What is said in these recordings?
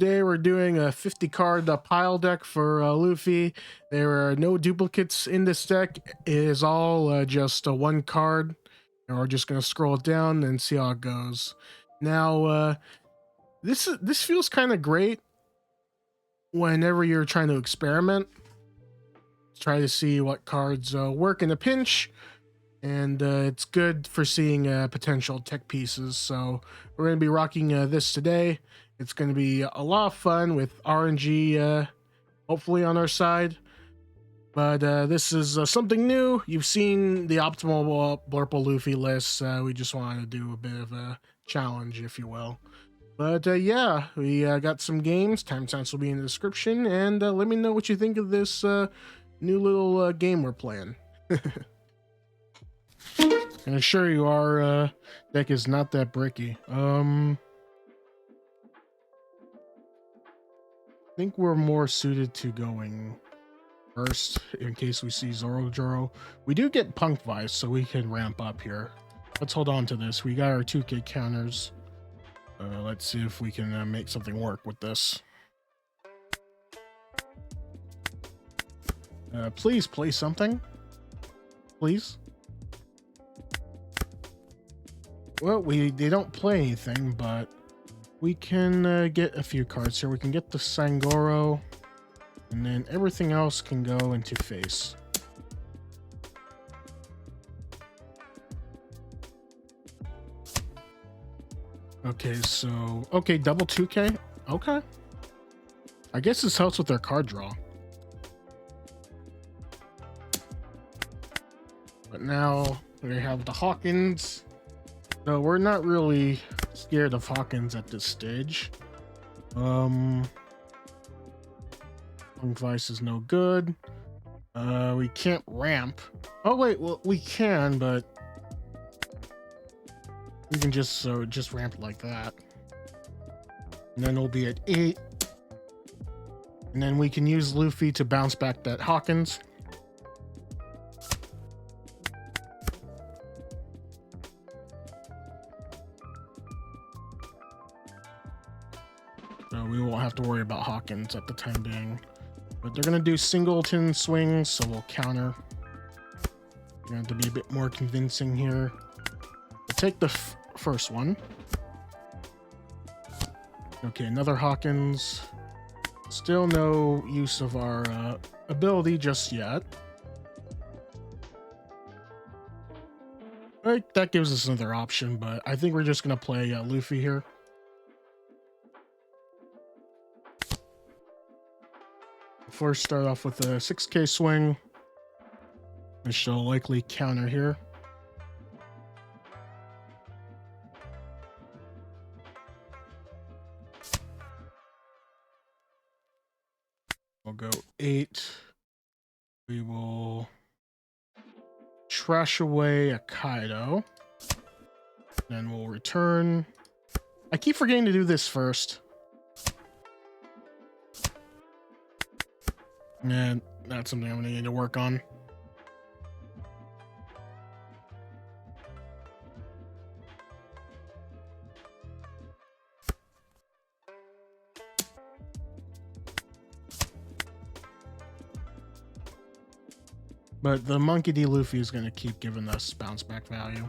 Today we're doing a 50 card pile deck for Luffy. There are no duplicates in this deck. It is all just a one card. And we're just gonna scroll it down and see how it goes. Now, this feels kind of great whenever you're trying to experiment. Try to see what cards work in a pinch, and it's good for seeing potential tech pieces. So we're going to be rocking this today. It's going to be a lot of fun with RNG hopefully on our side. But this is something new. You've seen the optimal Blurple Luffy list. We just wanted to do a bit of a challenge, if you will. But yeah, we got some games. Timestamps will be in the description. And let me know what you think of this new little game we're playing. And I assure you, our deck is not that bricky. I think we're more suited to going first in case we see Zoro. We do get Punk Vice, so we can ramp up here. Let's hold on to this. We got our 2K counters. Let's see if we can make something work with this. Please play something. Please. Well, they don't play anything, but we can get a few cards here. We can get the Sangoro, and then everything else can go into face. Okay, so... Okay, double 2K? Okay. I guess this helps with their card draw. But now we have the Hawkins. No, we're not really scared of Hawkins at this stage. Vice is no good. We can't ramp. Oh wait, well we can, but we can just ramp it like that. And then we'll be at 8. And then we can use Luffy to bounce back that Hawkins. So we won't have to worry about Hawkins at the time being. But they're going to do singleton swings, so we'll counter. We're going to have to be a bit more convincing here. We'll take the first one. Okay, another Hawkins. Still no use of our ability just yet. Right, that gives us another option, but I think we're just going to play Luffy here. First, start off with a 6K swing. I shall likely counter here. We'll go 8. We will trash away a Kaido. Then we'll return. I keep forgetting to do this first. And that's something I'm going to need to work on. But the Monkey D. Luffy is going to keep giving us bounce back value.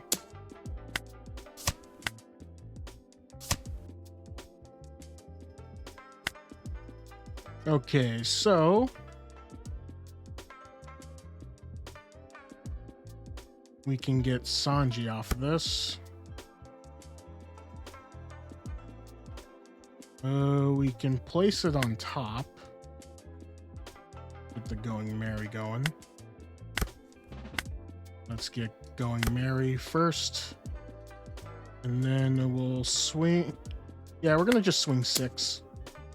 Okay, so... we can get Sanji off of this. We can place it on top. Get the Going Merry going. Let's get Going Merry first. And then we'll swing. Yeah, we're going to just swing 6.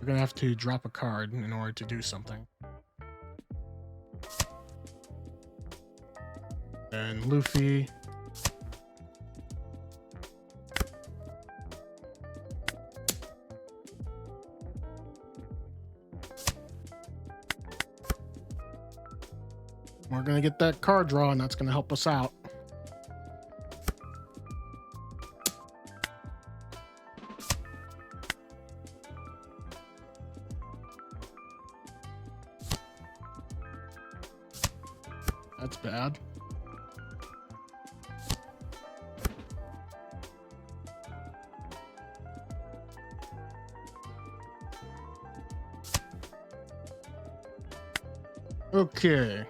We're going to have to drop a card in order to do something. And Luffy. We're going to get that card draw, and that's going to help us out. That's bad. Okay.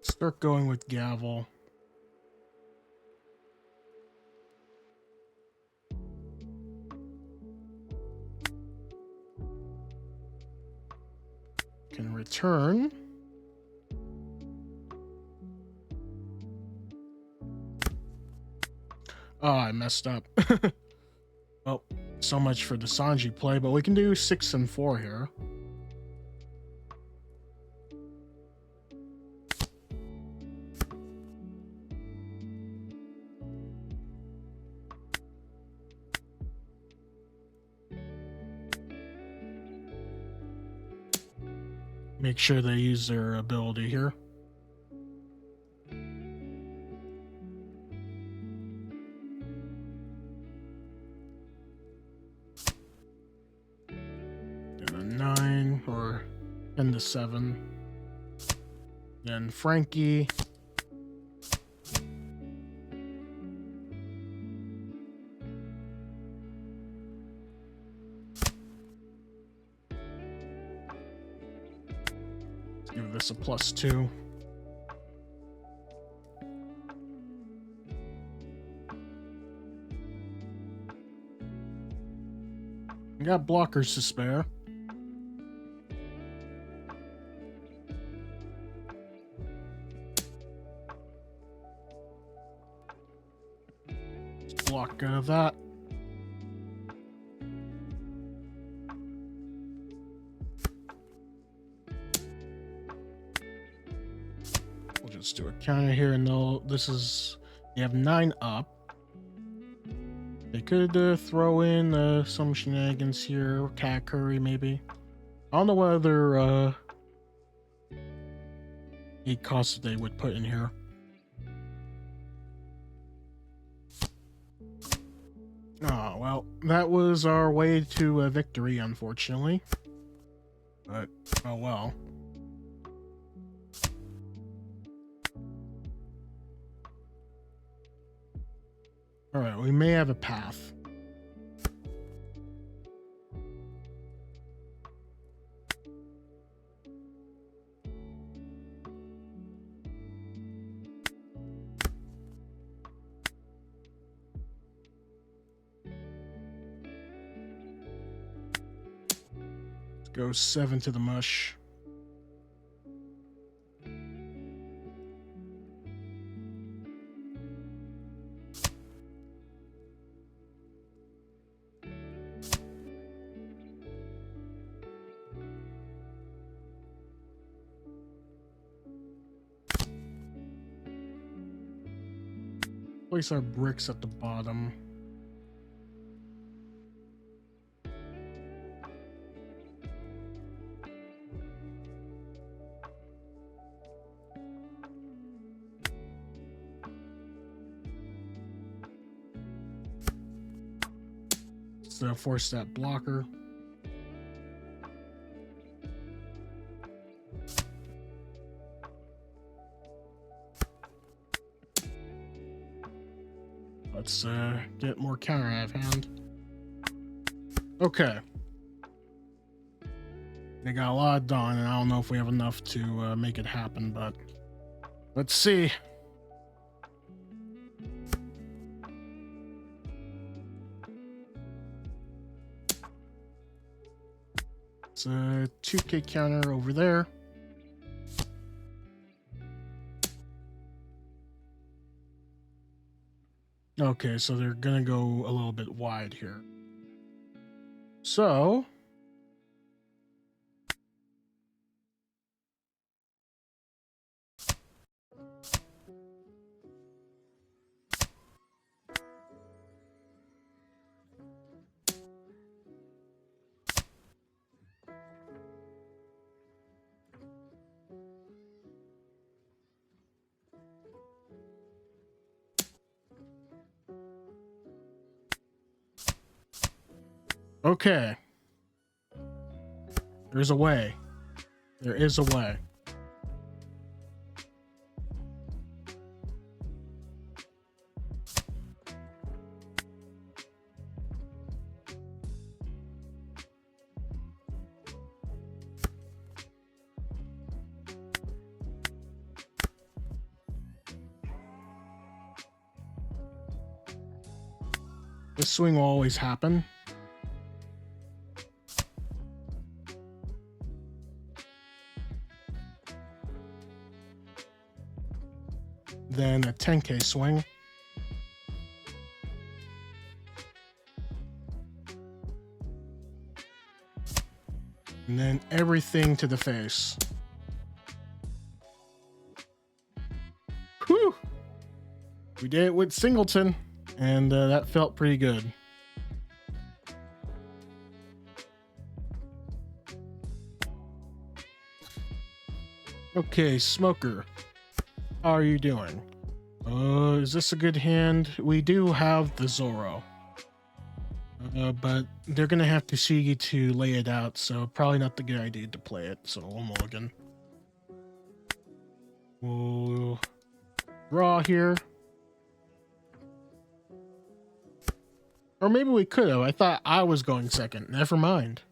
Start going with gavel. Can return. Oh, I messed up. Well, so much for the Sanji play, but we can do 6 and 4 here. Make sure they use their ability here. And a 9 or 10 to 7. Then Frankie. Give this a +2. We got blockers to spare. Let's block that. Let's do a counter here, and this is, you have 9 up. They could throw in some shenanigans here, Katakuri maybe. I don't know what other 8 costs they would put in here. Oh, well, that was our way to victory, unfortunately. But, oh well. Alright, we may have a path. Let's go 7 to the mush. Place our bricks at the bottom. So force that blocker. Let's get more counter out of hand. Okay. They got a lot done, and I don't know if we have enough to make it happen, but let's see. It's a 2K counter over there. Okay, so they're gonna go a little bit wide here. So okay. There's a way. There is a way. This swing will always happen. Then a 10K swing. And then everything to the face. Whew! We did it with Singleton, and that felt pretty good. Okay, Smoker. How are you doing? Is this a good hand? We do have the Zoro. But they're gonna have to Shigi to lay it out, so probably not the good idea to play it, so we'll mulligan. We'll draw here. Or maybe we could have. I thought I was going second. Never mind.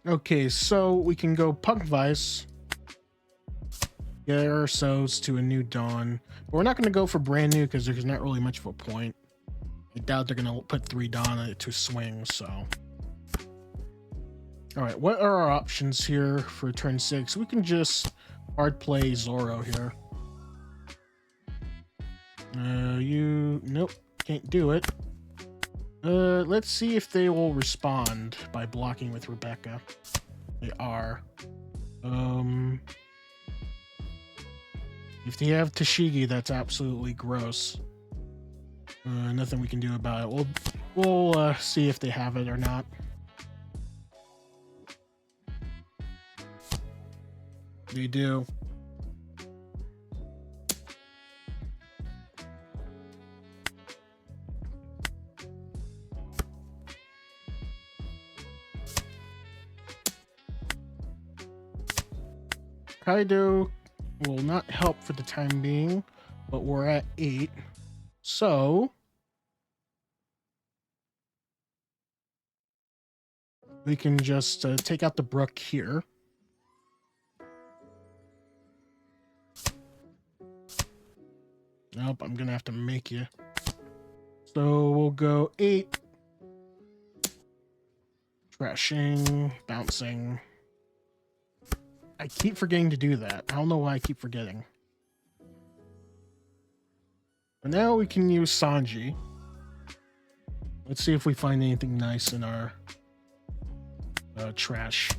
Okay, so we can go Punk Vice. Get ourselves to a new Dawn. But we're not going to go for brand new because there's not really much of a point. I doubt they're going to put 3 Dawn to swing, so. Alright, what are our options here for turn 6? We can just hard play Zoro here. Nope, can't do it. Let's see if they will respond by blocking with Rebecca. They are. If they have Tashigi, that's absolutely gross. Nothing we can do about it. We'll see if they have it or not. They do. Kaido will not help for the time being, but we're at 8. So we can just take out the Brook here. Nope, I'm gonna have to make you. So we'll go 8. Trashing, bouncing. I keep forgetting to do that. I don't know why I keep forgetting. But now we can use Sanji. Let's see if we find anything nice in our trash.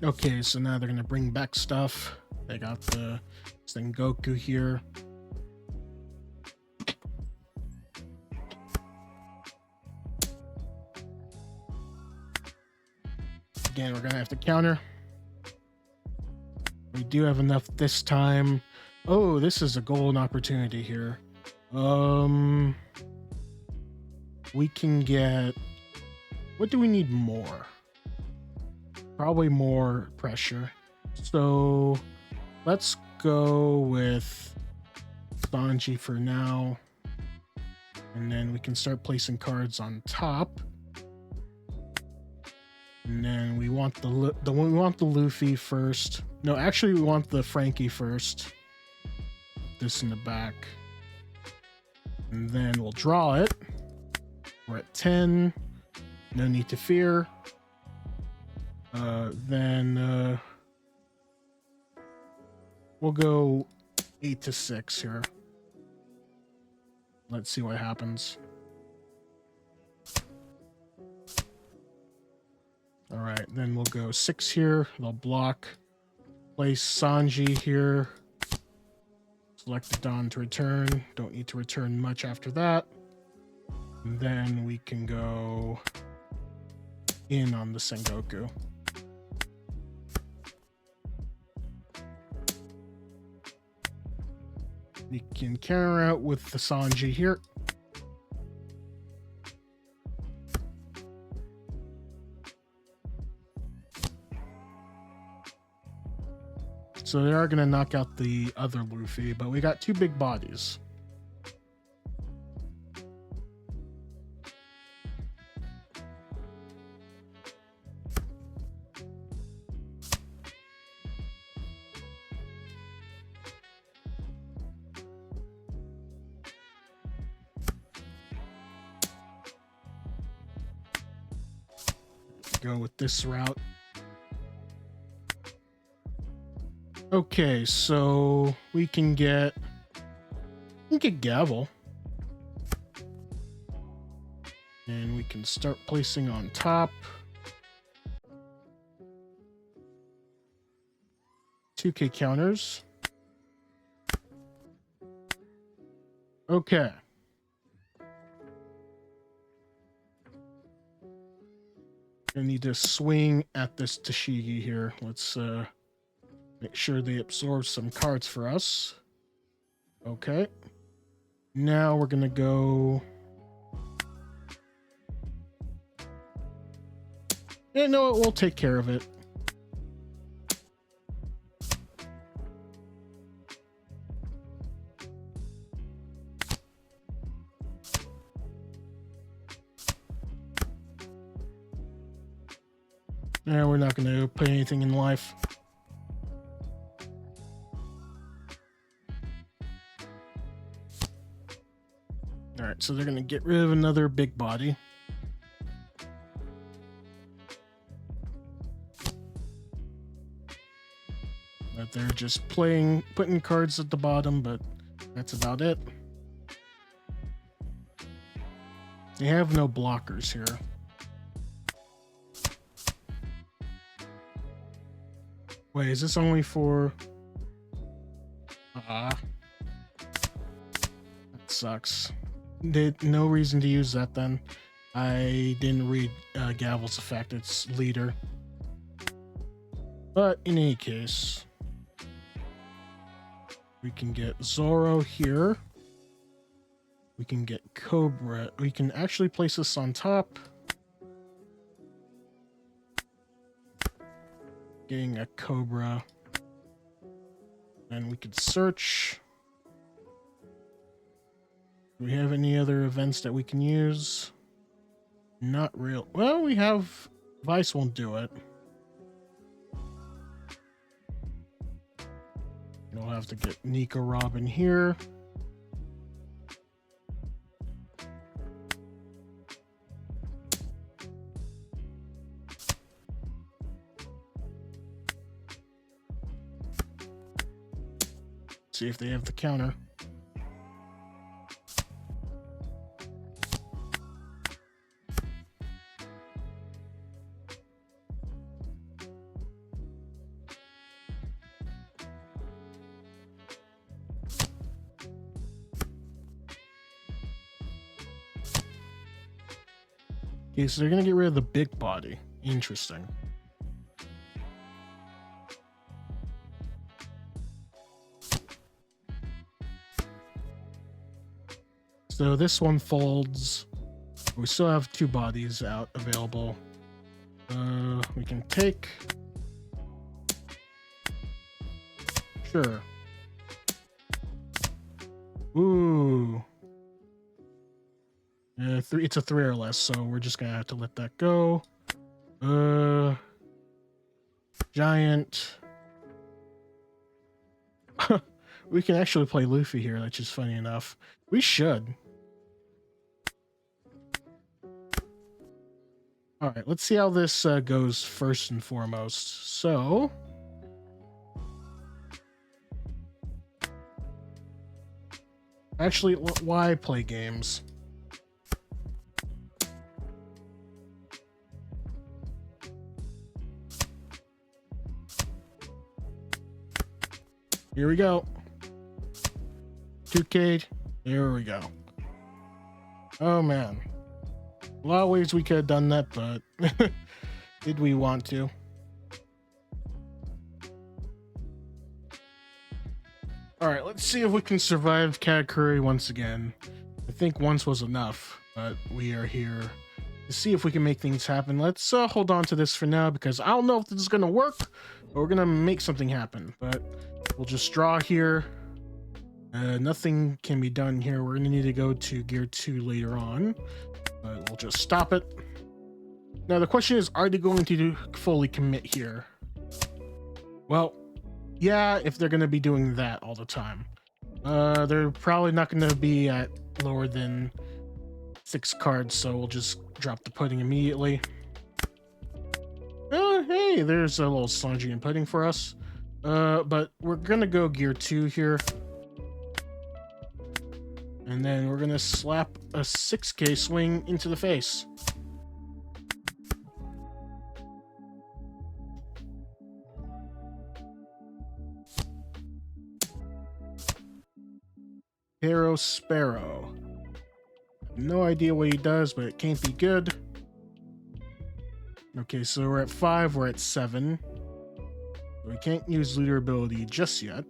Okay, so now they're gonna bring back stuff. They got the Sengoku here. Again, we're gonna have to counter. We do have enough this time. Oh, this is a golden opportunity here. We can get... What do we need more? Probably more pressure. So let's go with Sanji for now. And then we can start placing cards on top. And then we want the Luffy first. No, actually we want the Frankie first. Put this in the back. And then we'll draw it. We're at 10. No need to fear. Then we'll go 8 to 6 here. Let's see what happens. All right, then we'll go 6 here. They'll block. Place Sanji here. Select the Dawn to return. Don't need to return much after that. And then we can go in on the Sengoku. We can counter out with the Sanji here. So they are going to knock out the other Luffy, but we got two big bodies. Go with this route. Okay, so we can get Gavel. And we can start placing on top. 2k counters. Okay. I need to swing at this Tashigi here. Let's make sure they absorb some cards for us. Okay. Now we're gonna go. Yeah, no, we'll take care of it. Yeah, we're not going to put anything in life. Alright, so they're going to get rid of another big body. But they're just putting cards at the bottom, but that's about it. They have no blockers here. Wait, is this only for... That sucks. No reason to use that then. I didn't read Gavel's effect, it's leader. But in any case, we can get Zoro here. We can get Cobra. We can actually place this on top. Getting a Cobra. And we could search. Do we have any other events that we can use? Not real. Well, we have... Vice won't do it. We'll have to get Nico Robin here. See if they have the counter. Okay, so they're gonna get rid of the big body. Interesting. So this one folds. We still have two bodies out available. We can take. Sure. Ooh. It's a 3 or less, so we're just gonna have to let that go. Giant. We can actually play Luffy here, that's just funny enough. We should. Alright, let's see how this goes first and foremost. So... Actually, why play games? Here we go. 2K. There we go. Oh man. A lot of ways we could have done that, but did we want to? Alright, Let's see if we can survive Katakuri once again. I think once was enough, but we are here to see if we can make things happen. Let's hold on to this for now because I don't know if this is going to work, but we're going to make something happen. But we'll just draw here. Nothing can be done here. We're going to need to go to gear 2 later on, but we'll just stop it. Now the question is, are they going to fully commit here? Well, yeah, if they're going to be doing that all the time. They're probably not going to be at lower than 6 cards, so we'll just drop the pudding immediately. Oh, hey, there's a little Sanji and pudding for us. But we're going to go gear 2 here. And then we're going to slap a 6k swing into the face. Sparrow. No idea what he does, but it can't be good. Okay, so we're at 5, we're at 7. We can't use leader ability just yet.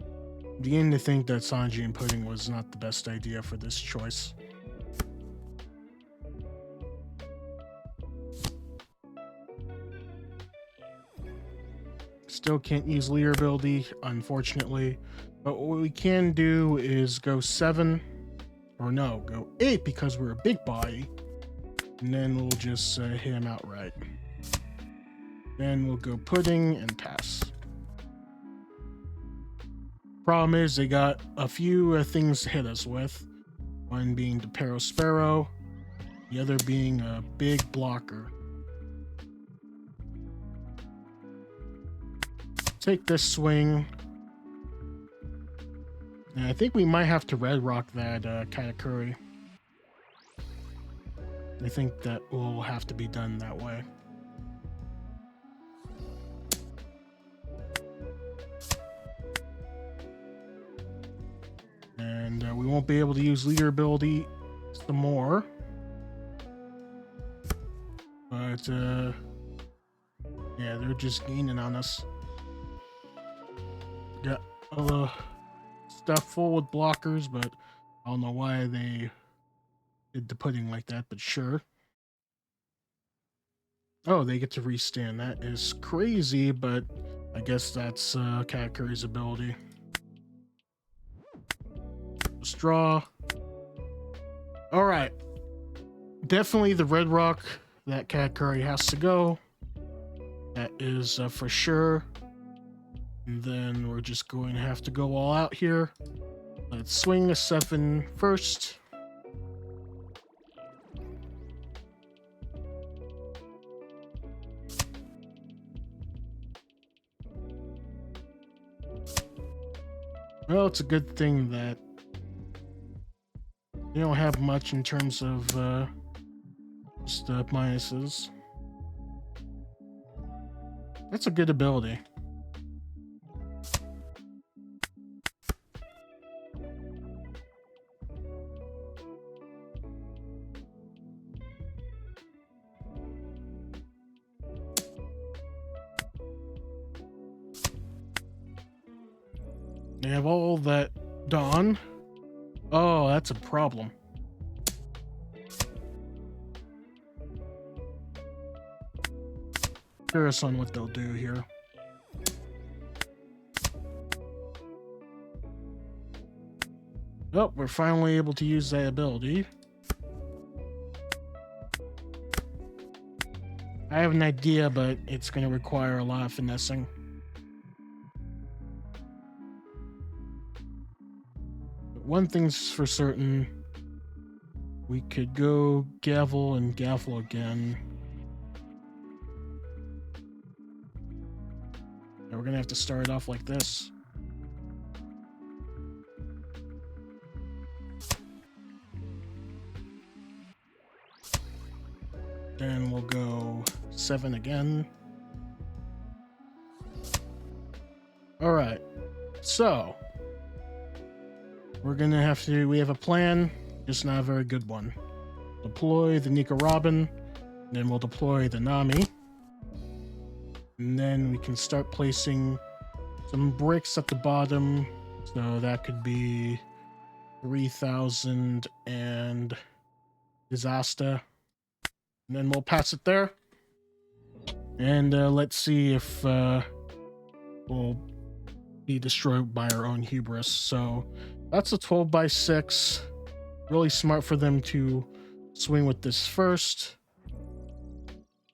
I'm beginning to think that Sanji and pudding was not the best idea for this choice. Still can't use leader ability, unfortunately. But what we can do is go 7, or no, go 8 because we're a big body. And then we'll just hit him outright. Then we'll go pudding and pass. Problem is they got a few things to hit us with. One being the Sparrow, the other being a big blocker. Take this swing. And I think we might have to red rock that Katakuri. I think that will have to be done that way. And we won't be able to use leader ability some more. But yeah, they're just gaining on us. Got stuff full with blockers, but I don't know why they did the pudding like that, but sure. Oh, they get to restand. That is crazy, but I guess that's Katakuri's ability. Just draw. All right. Definitely the red rock that Katakuri has to go. That is for sure. And then we're just going to have to go all out here. Let's swing a 7 first. Well, it's a good thing that you don't have much in terms of just minuses. That's a good ability. They have all that done. Oh, that's a problem. Curious on what they'll do here. Oh, we're finally able to use that ability. I have an idea, but it's going to require a lot of finessing. One thing's for certain, we could go gavel and gavel again. And we're gonna have to start it off like this. Then we'll go 7 again. All right, so we're gonna have to, we have a plan, just not a very good one. Deploy the Nika Robin, then we'll deploy the Nami. And then we can start placing some bricks at the bottom, so that could be 3,000 and disaster. And then we'll pass it there. And let's see if we'll be destroyed by our own hubris. So that's a 12 by 6. Really smart for them to swing with this first.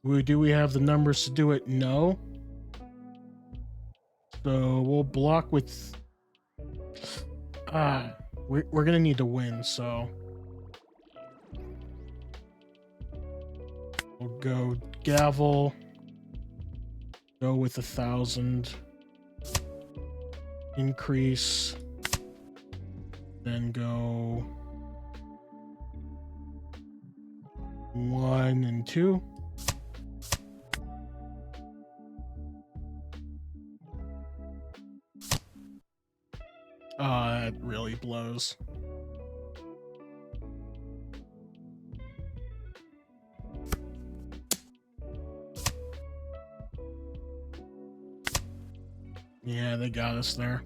Do we have the numbers to do it? No. So we'll block with... we're gonna need to win, so... We'll go gavel. Go with 1,000. Increase. Then go 1 and 2. That really blows. Yeah, they got us there.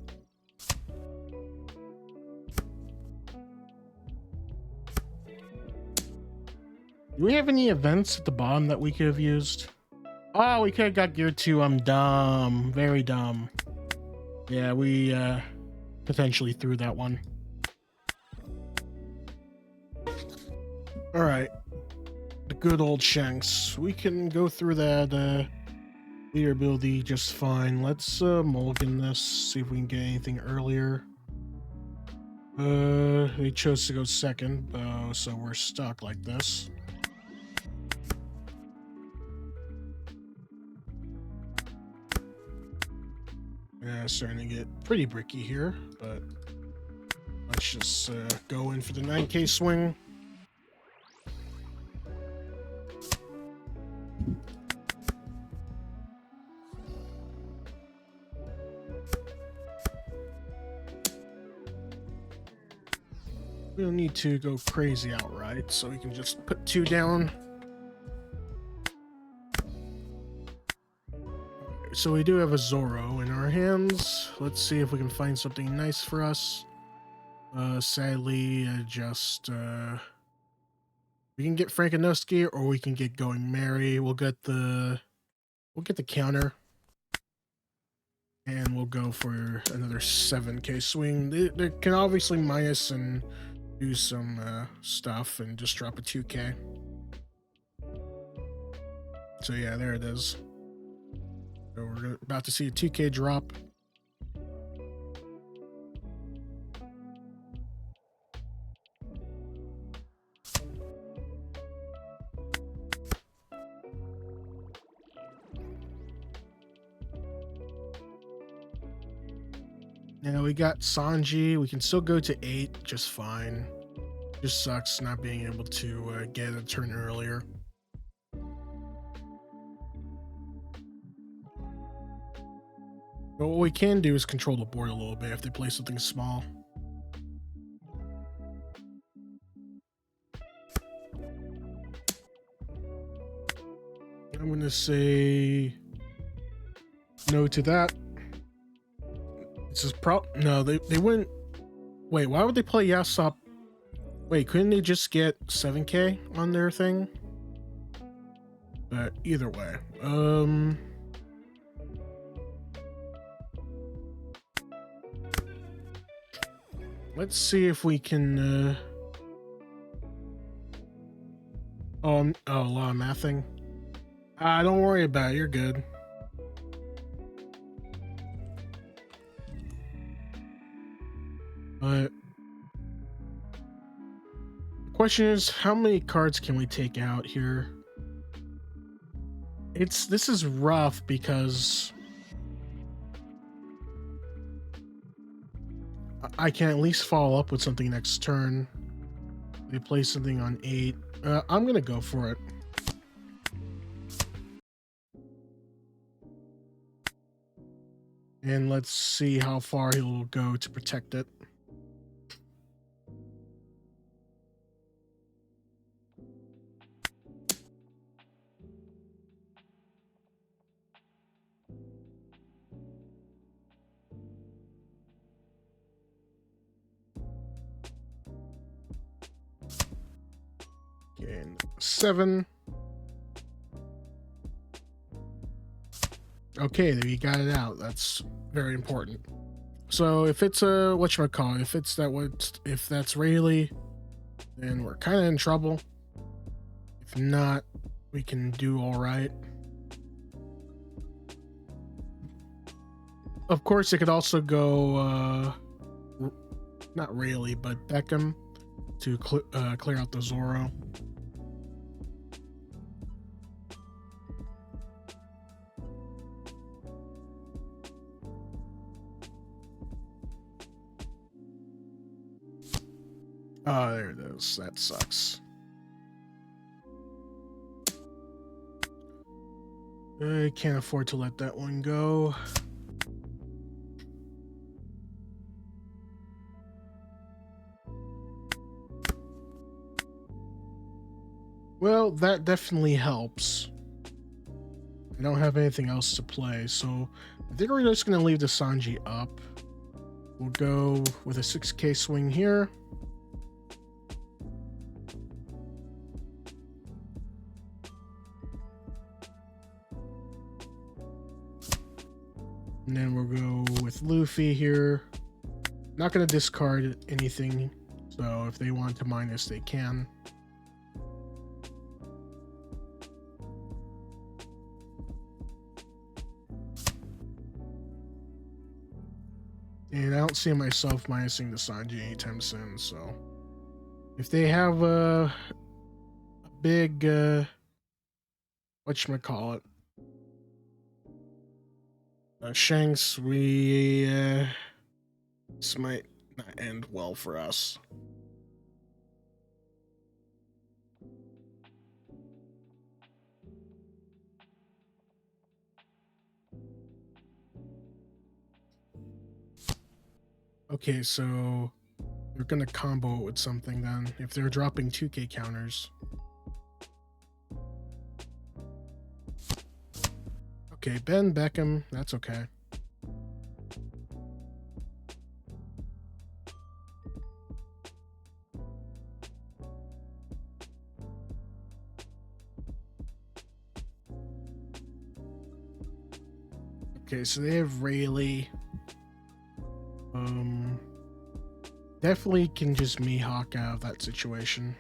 Do we have any events at the bottom that we could have used? Oh, we could have got gear 2. I'm dumb. Very dumb. Yeah, we potentially threw that one. Alright. The good old Shanks. We can go through that leader ability just fine. Let's mulligan this, see if we can get anything earlier. They chose to go second, so we're stuck like this. Yeah, starting to get pretty bricky here, but let's just go in for the 9K swing. We don't need to go crazy outright, so we can just put 2 down. So we do have a Zoro in our hands. Let's see if we can find something nice for us. Sadly, we can get Frankenowski, or we can get Going Merry. We'll get the counter, and we'll go for another 7K swing. They can obviously minus and do some stuff and just drop a 2K. So yeah, there it is. So we're about to see a 2K drop. Now we got Sanji. We can still go to 8 just fine. Just sucks not being able to get a turn earlier. But what we can do is control the board a little bit if they play something small. I'm going to say no to that. This is no, they wouldn't. Wait, why would they play Yasop? Wait, couldn't they just get 7K on their thing? But either way, let's see if we can oh, a lot of mathing. Don't worry about it, you're good. But the question is, how many cards can we take out here? This is rough because I can at least follow up with something next turn. They play something on 8. I'm gonna go for it. And let's see how far he'll go to protect it. Okay, and 7. Okay, there you got it out. That's very important. So if it's a whatchamacallit, if that's Rayleigh, then we're kind of in trouble. If not, we can do all right. Of course, it could also go not Rayleigh, but Beckham to clear out the Zoro. Oh, there it is. That sucks. I can't afford to let that one go. Well, that definitely helps. I don't have anything else to play, so I think we're just going to leave the Sanji up. We'll go with a 6k swing here. And then we'll go with Luffy here. Not going to discard anything, so if they want to minus, they can. And I don't see myself minusing the Sanji anytime soon, so if they have a big whatchamacallit, Shanks, this might not end well for us. Okay, so they're gonna combo it with something then. If they're dropping 2k counters. Okay, Ben Beckham, that's okay. Okay, so they have Rayleigh. Definitely can just Mihawk out of that situation.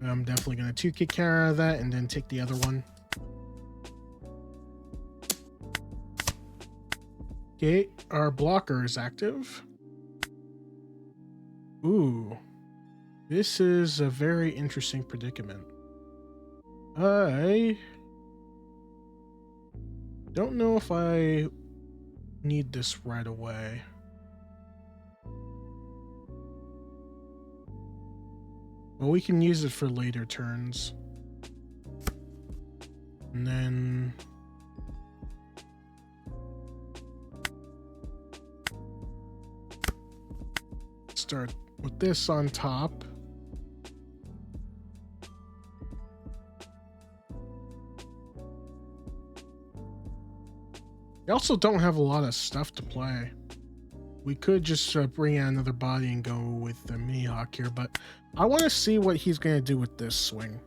I'm definitely gonna 2k counter out of that and then take the other one. Okay, our blocker is active. Ooh, this is a very interesting predicament. I don't know if I need this right away. Well, we can use it for later turns. And then start with this on top. We also don't have a lot of stuff to play. We could just bring out another body and go with the Mihawk here, but I want to see what he's going to do with this swing.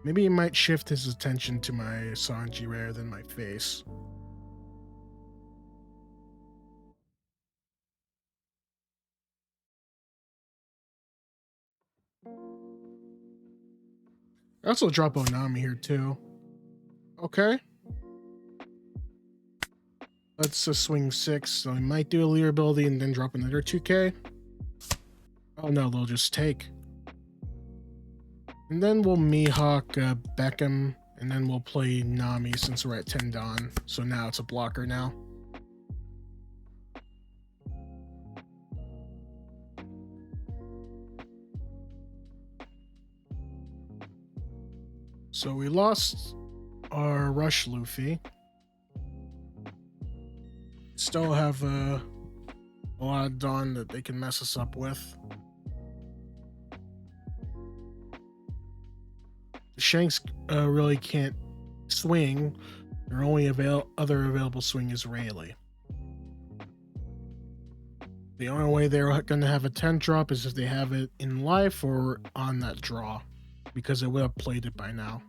Maybe he might shift his attention to my Sanji rather than my face. I also drop Nami here too. Okay. Let's swing 6. So he might do a leader ability and then drop another 2k. Oh no, they'll just take. And then we'll Mihawk Beckham, and then we'll play Nami since we're at 10 Dawn. So now it's a blocker now. So we lost our Rush Luffy. Still have a lot of Dawn that they can mess us up with. Shanks really can't swing. Their only other available swing is Rayleigh. The only way they're going to have a 10 drop is if they have it in life or on that draw, because it would have played it by now.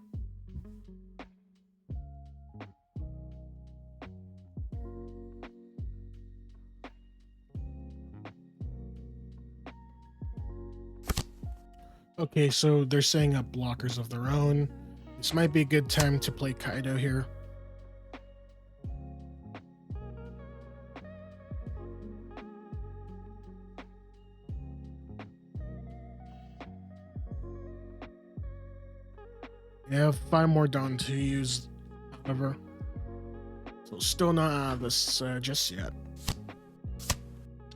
Okay, so they're setting up blockers of their own. This might be a good time to play Kaido here. They have 5 more down to use, however. So still not out of this just yet.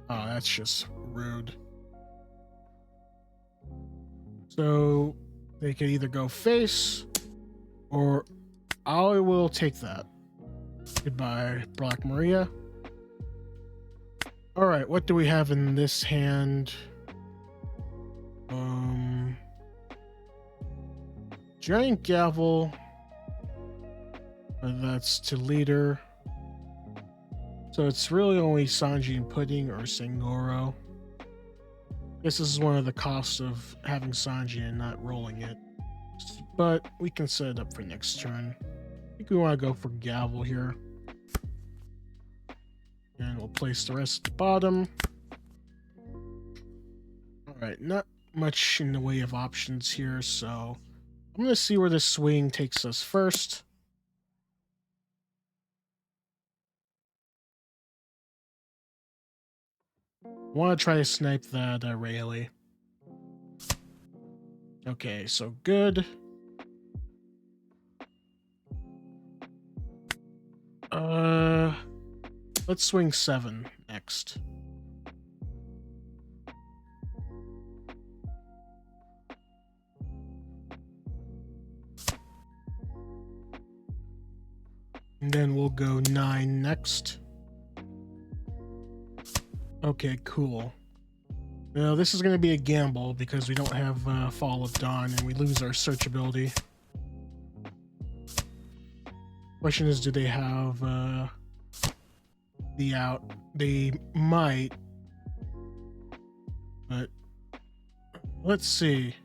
Oh, that's just rude. So they could either go face, or I will take that. Goodbye, Black Maria. All right, what do we have in this hand? Giant Gavel. That's to leader. So it's really only Sanji and Pudding or Sangoro. This is one of the costs of having Sanji and not rolling it. But we can set it up for next turn. I think we want to go for Gavel here. And we'll place the rest at the bottom. Alright, not much in the way of options here, so I'm going to see where this swing takes us first. I want to try to snipe that Rayleigh. Okay, so good. Let's swing 7 next. And then we'll go 9 next. Okay, cool. Now this is going to be a gamble because we don't have Fall of Dawn and we lose our search ability. Question is, do they have the out? They might, but let's see.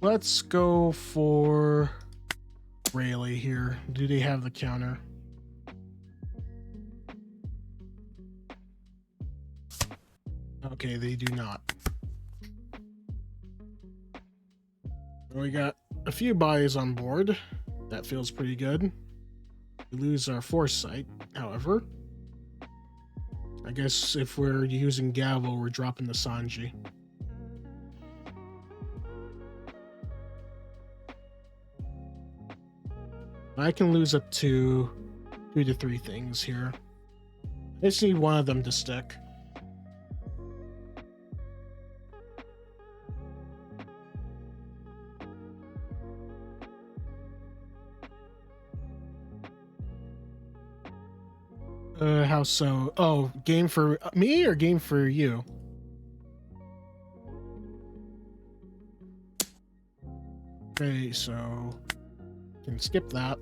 Let's go for Rayleigh here. Do they have the counter? Okay, they do not. We got a few buys on board. That feels pretty good. We lose our foresight, however. I guess if we're using Gavel, we're dropping the Sanji. I can lose up to 2 to 3 things here. I just need one of them to stick. How so? Oh, game for me or game for you? Okay, so can skip that.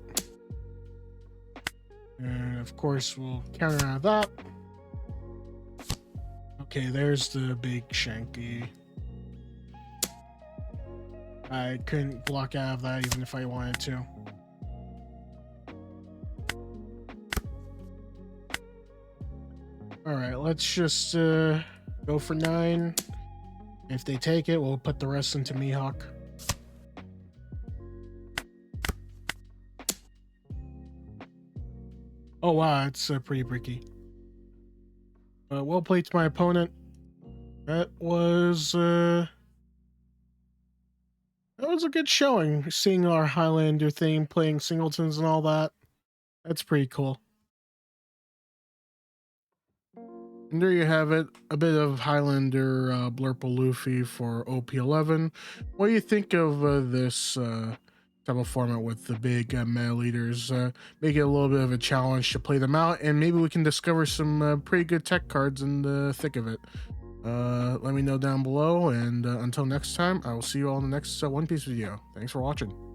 And of course we'll counter out of that. Okay, there's the big Shanky. I couldn't block out of that even if I wanted to. Alright, let's just go for 9. If they take it, we'll put the rest into Mihawk. Oh wow, it's pretty bricky. Well played to my opponent. That was a good showing, seeing our Highlander theme, playing singletons and all that. That's pretty cool. And there you have it, a bit of Highlander Blurple Luffy for OP-11. What do you think of this type of format with the big meta leaders? Make it a little bit of a challenge to play them out, and maybe we can discover some pretty good tech cards in the thick of it. Let me know down below, and until next time, I will see you all in the next One Piece video. Thanks for watching.